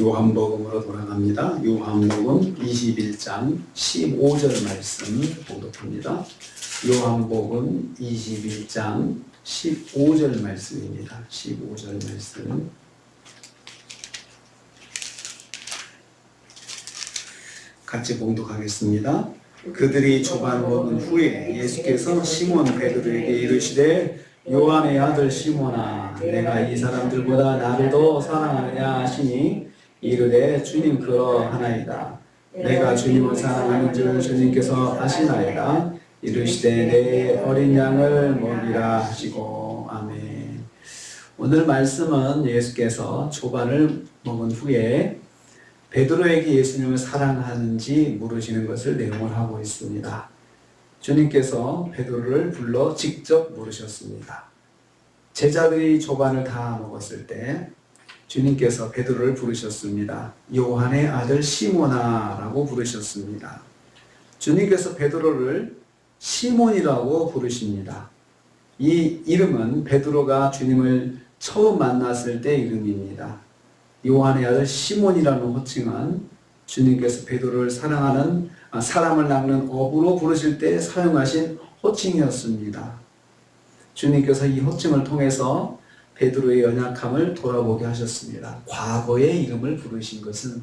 요한복음으로 돌아갑니다. 요한복음 21장 15절 말씀 봉독합니다. 요한복음 21장 15절 말씀입니다. 15절 말씀. 같이 봉독하겠습니다. 그들이 조반을 먹은 후에 예수께서 시몬 베드로에게 이르시되 요한의 아들 시몬아, 내가 이 사람들보다 나를 더 사랑하느냐 하시니 이르되 주님 그러하나이다. 내가 주님을 사랑하는 줄 주님께서 아시나이다. 이르시되 내 어린 양을 먹이라 하시고. 아멘. 오늘 말씀은 예수께서 조반을 먹은 후에 베드로에게 예수님을 사랑하는지 물으시는 것을 내용을 하고 있습니다. 주님께서 베드로를 불러 직접 물으셨습니다. 제자들이 조반을 다 먹었을 때 주님께서 베드로를 부르셨습니다. 요한의 아들 시몬아 라고 부르셨습니다. 주님께서 베드로를 시몬이라고 부르십니다. 이 이름은 베드로가 주님을 처음 만났을 때 이름입니다. 요한의 아들 시몬이라는 호칭은 주님께서 베드로를 사랑하는 사람을 낚는 어부로 부르실 때 사용하신 호칭이었습니다. 주님께서 이 호칭을 통해서 베드로의 연약함을 돌아보게 하셨습니다. 과거의 이름을 부르신 것은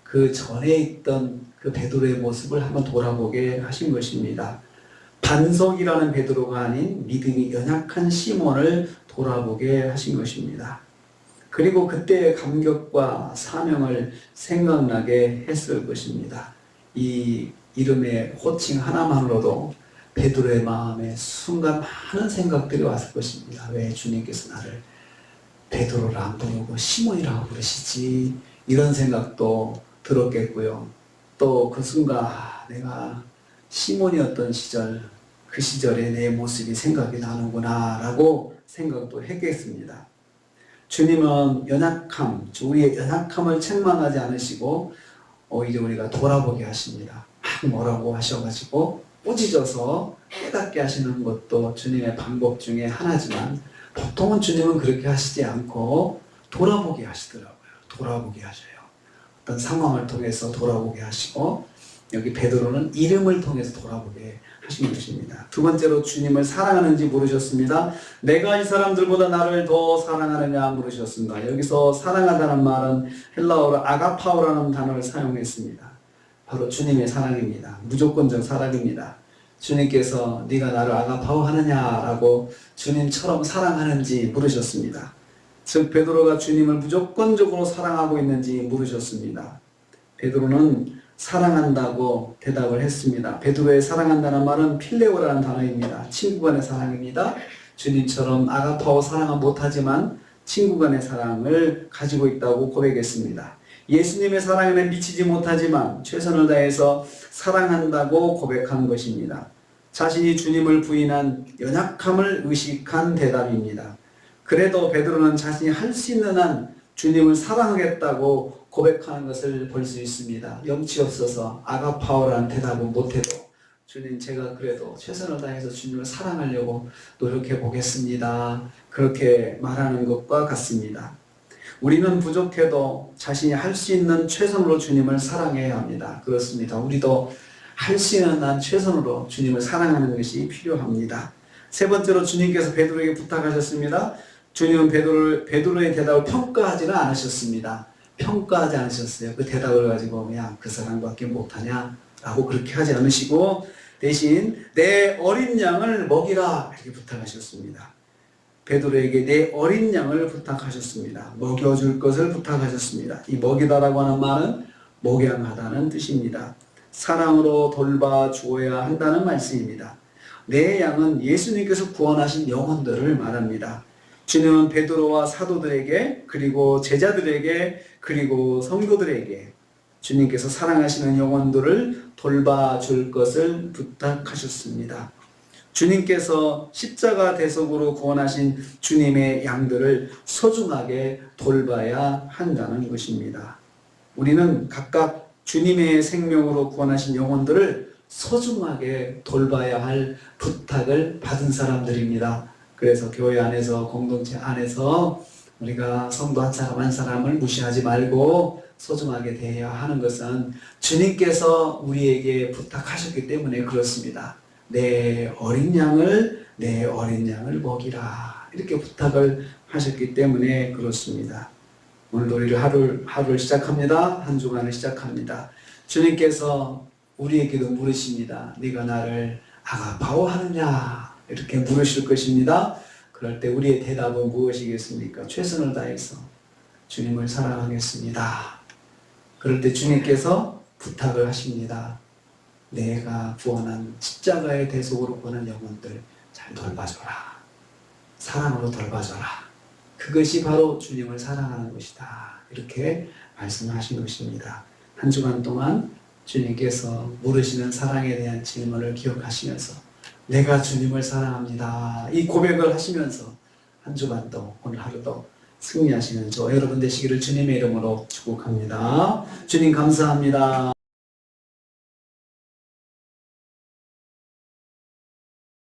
그 전에 있던 그 베드로의 모습을 한번 돌아보게 하신 것입니다. 반석이라는 베드로가 아닌 믿음이 연약한 시몬을 돌아보게 하신 것입니다. 그리고 그때의 감격과 사명을 생각나게 했을 것입니다. 이 이름의 호칭 하나만으로도 베드로의 마음에 순간 많은 생각들이 왔을 것입니다. 왜 주님께서 나를 베드로를 안 부르고 시몬이라고 부르시지? 이런 생각도 들었겠고요. 또 그 순간 내가 시몬이었던 시절, 그 시절의 내 모습이 생각이 나는구나 라고 생각도 했겠습니다. 주님은 연약함, 우리의 연약함을 책망하지 않으시고 오히려 우리가 돌아보게 하십니다. 막 뭐라고 하셔가지고 꾸짖어서 깨닫게 하시는 것도 주님의 방법 중에 하나지만 보통은 주님은 그렇게 하시지 않고 돌아보게 하시더라고요. 돌아보게 하셔요. 어떤 상황을 통해서 돌아보게 하시고 여기 베드로는 이름을 통해서 돌아보게 하신 것입니다. 두 번째로 주님을 사랑하는지 물으셨습니다. 내가 이 사람들보다 나를 더 사랑하느냐 물으셨습니다. 여기서 사랑하다는 말은 헬라어로 아가파오라는 단어를 사용했습니다. 바로 주님의 사랑입니다. 무조건적 사랑입니다. 주님께서 네가 나를 아가파오 하느냐라고 주님처럼 사랑하는지 물으셨습니다. 즉 베드로가 주님을 무조건적으로 사랑하고 있는지 물으셨습니다. 베드로는 사랑한다고 대답을 했습니다. 베드로의 사랑한다는 말은 필레오라는 단어입니다. 친구 간의 사랑입니다. 주님처럼 아가파오 사랑은 못하지만 친구 간의 사랑을 가지고 있다고 고백했습니다. 예수님의 사랑에는 미치지 못하지만 최선을 다해서 사랑한다고 고백한 것입니다. 자신이 주님을 부인한 연약함을 의식한 대답입니다. 그래도 베드로는 자신이 할 수 있는 한 주님을 사랑하겠다고 고백하는 것을 볼 수 있습니다. 염치 없어서 아가파오라는 대답은 못해도 주님 제가 그래도 최선을 다해서 주님을 사랑하려고 노력해 보겠습니다. 그렇게 말하는 것과 같습니다. 우리는 부족해도 자신이 할 수 있는 최선으로 주님을 사랑해야 합니다. 그렇습니다. 우리도 할 수 있는 한 최선으로 주님을 사랑하는 것이 필요합니다. 세 번째로 주님께서 베드로에게 부탁하셨습니다. 주님은 베드로의 대답을 평가하지는 않으셨습니다. 평가하지 않으셨어요. 그 대답을 가지고 야, 그 사람밖에 못하냐? 라고 그렇게 하지 않으시고 대신 내 어린 양을 먹이라 이렇게 부탁하셨습니다. 베드로에게 내 어린 양을 부탁하셨습니다. 먹여줄 것을 부탁하셨습니다. 이 먹이다라고 하는 말은 목양하다는 뜻입니다. 사랑으로 돌봐주어야 한다는 말씀입니다. 내 양은 예수님께서 구원하신 영혼들을 말합니다. 주님은 베드로와 사도들에게 그리고 제자들에게 그리고 성도들에게 주님께서 사랑하시는 영혼들을 돌봐줄 것을 부탁하셨습니다. 주님께서 십자가 대속으로 구원하신 주님의 양들을 소중하게 돌봐야 한다는 것입니다. 우리는 각각 주님의 생명으로 구원하신 영혼들을 소중하게 돌봐야 할 부탁을 받은 사람들입니다. 그래서 교회 안에서 공동체 안에서 우리가 성도 한 사람 한 사람을 무시하지 말고 소중하게 대해야 하는 것은 주님께서 우리에게 부탁하셨기 때문에 그렇습니다. 내 어린 양을 먹이라. 이렇게 부탁을 하셨기 때문에 그렇습니다. 오늘 우리를 하루를 시작합니다. 한 주간을 시작합니다. 주님께서 우리에게도 물으십니다. 네가 나를 아가파오하느냐? 이렇게 물으실 것입니다. 그럴 때 우리의 대답은 무엇이겠습니까? 최선을 다해서 주님을 사랑하겠습니다. 그럴 때 주님께서 부탁을 하십니다. 내가 구원한 십자가의 대속으로 구원한 영혼들 잘 돌봐줘라. 사랑으로 돌봐줘라. 그것이 바로 주님을 사랑하는 것이다. 이렇게 말씀하신 것입니다. 한 주간 동안 주님께서 물으시는 사랑에 대한 질문을 기억하시면서 내가 주님을 사랑합니다. 이 고백을 하시면서 한 주간도 오늘 하루도 승리하시는 저 여러분 되시기를 주님의 이름으로 축복합니다. 주님 감사합니다.